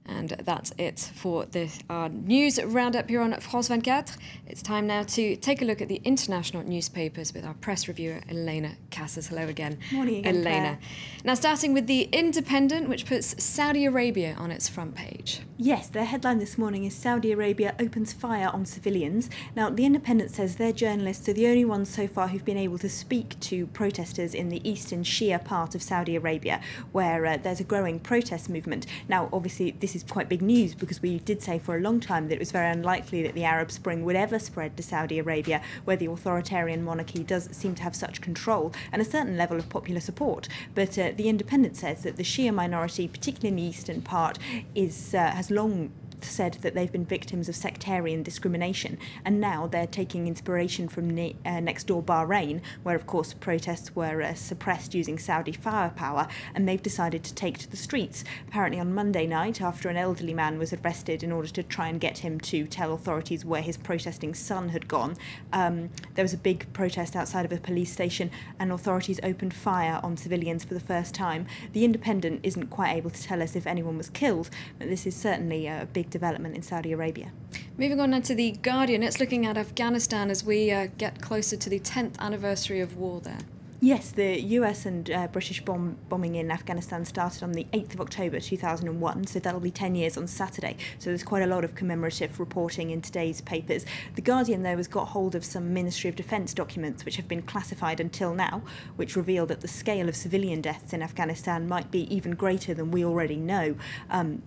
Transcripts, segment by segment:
And that's it for our news roundup here on France 24. It's time now to take a look at the international newspapers with our press reviewer, Elena Casas. Hello again. Morning again, Elena. Claire. Now, starting with The Independent, which puts Saudi Arabia on its front page. Yes, their headline this morning is Saudi Arabia opens fire on civilians. Now, The Independent says their journalists are the only ones so far who've been able to speak to protesters in the eastern Shia part of Saudi Arabia, where there's a growing protest movement. Now, obviously, this is quite big news because we did say for a long time that it was very unlikely that the Arab Spring would ever spread to Saudi Arabia, where the authoritarian monarchy does seem to have such control and a certain level of popular support. But The Independent says that the Shia minority, particularly in the eastern part, has long said that they've been victims of sectarian discrimination, and now they're taking inspiration from next door Bahrain, where of course protests were suppressed using Saudi firepower, and they've decided to take to the streets. Apparently on Monday night, after an elderly man was arrested in order to try and get him to tell authorities where his protesting son had gone, there was a big protest outside of a police station, and authorities opened fire on civilians for the first time. The Independent isn't quite able to tell us if anyone was killed, but this is certainly a big development in Saudi Arabia. Moving on now to The Guardian, it's looking at Afghanistan as we get closer to the 10th anniversary of war there. Yes, the US and British bombing in Afghanistan started on the 8th of October 2001, so that'll be 10 years on Saturday. So there's quite a lot of commemorative reporting in today's papers. The Guardian, though, has got hold of some Ministry of Defence documents which have been classified until now, which reveal that the scale of civilian deaths in Afghanistan might be even greater than we already know.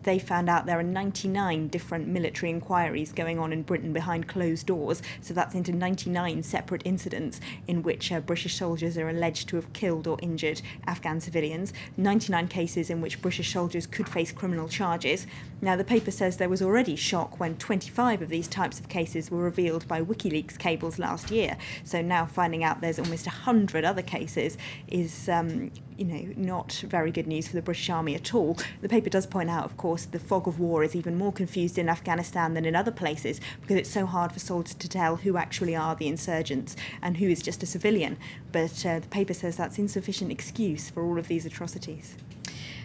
They found out there are 99 different military inquiries going on in Britain behind closed doors, so that's into 99 separate incidents in which British soldiers are alleged to have killed or injured Afghan civilians, 99 cases in which British soldiers could face criminal charges. Now, the paper says there was already shock when 25 of these types of cases were revealed by WikiLeaks cables last year. So now finding out there's almost 100 other cases is, not very good news for the British Army at all. The paper does point out, of course, the fog of war is even more confused in Afghanistan than in other places because it's so hard for soldiers to tell who actually are the insurgents and who is just a civilian. But the paper says that's insufficient excuse for all of these atrocities.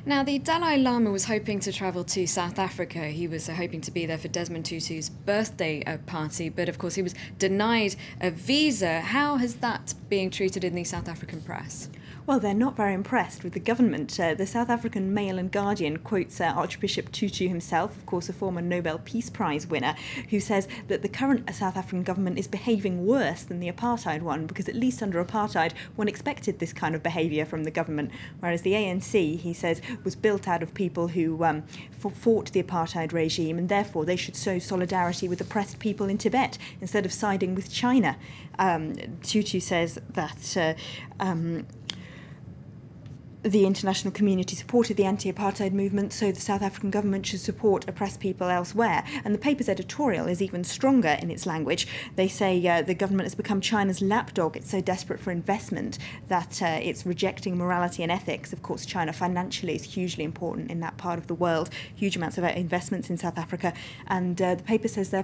Now, the Dalai Lama was hoping to travel to South Africa. He was hoping to be there for Desmond Tutu's birthday party, but of course he was denied a visa. How has that being treated in the South African press? Well, they're not very impressed with the government. The South African Mail and Guardian quotes Archbishop Tutu himself, of course a former Nobel Peace Prize winner, who says that the current South African government is behaving worse than the apartheid one, because at least under apartheid one expected this kind of behaviour from the government, whereas the ANC, he says, was built out of people who fought the apartheid regime, and therefore they should show solidarity with oppressed people in Tibet instead of siding with China. Tutu says that the international community supported the anti-apartheid movement, so the South African government should support oppressed people elsewhere. And the paper's editorial is even stronger in its language. They say the government has become China's lapdog. It's so desperate for investment that it's rejecting morality and ethics. Of course, China financially is hugely important in that part of the world. Huge amounts of investments in South Africa. And the paper says the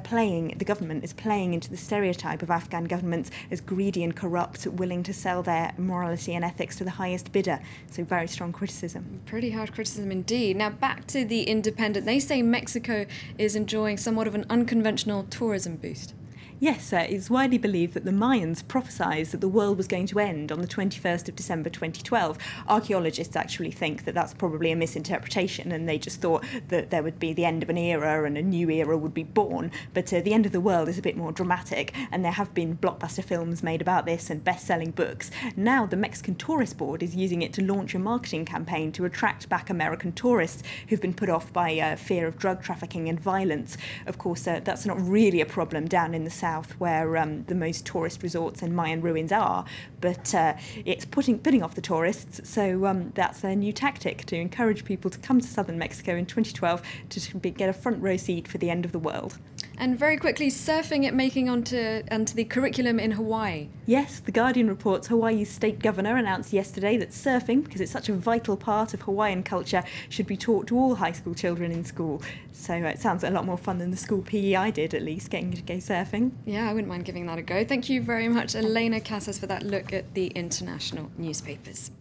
government is playing into the stereotype of Afghan governments as greedy and corrupt, willing to sell their morality and ethics to the highest bidder. So very strong criticism. Pretty hard criticism indeed. Now back to The Independent. They say Mexico is enjoying somewhat of an unconventional tourism boost. Yes, it's widely believed that the Mayans prophesied that the world was going to end on the 21st of December 2012. Archaeologists actually think that that's probably a misinterpretation, and they just thought that there would be the end of an era and a new era would be born. But the end of the world is a bit more dramatic, and there have been blockbuster films made about this and best-selling books. Now the Mexican Tourist Board is using it to launch a marketing campaign to attract back American tourists who've been put off by fear of drug trafficking and violence. Of course, that's not really a problem down in the south, where the most tourist resorts and Mayan ruins are, but it's putting off the tourists, so that's their new tactic, to encourage people to come to southern Mexico in 2012 to get a front row seat for the end of the world. And very quickly, surfing it making onto the curriculum in Hawaii. Yes, The Guardian reports Hawaii's state governor announced yesterday that surfing, because it's such a vital part of Hawaiian culture, should be taught to all high school children in school. So it sounds a lot more fun than the school PE I did, at least, getting to go surfing. Yeah, I wouldn't mind giving that a go. Thank you very much, Elena Casas, for that look at the international newspapers.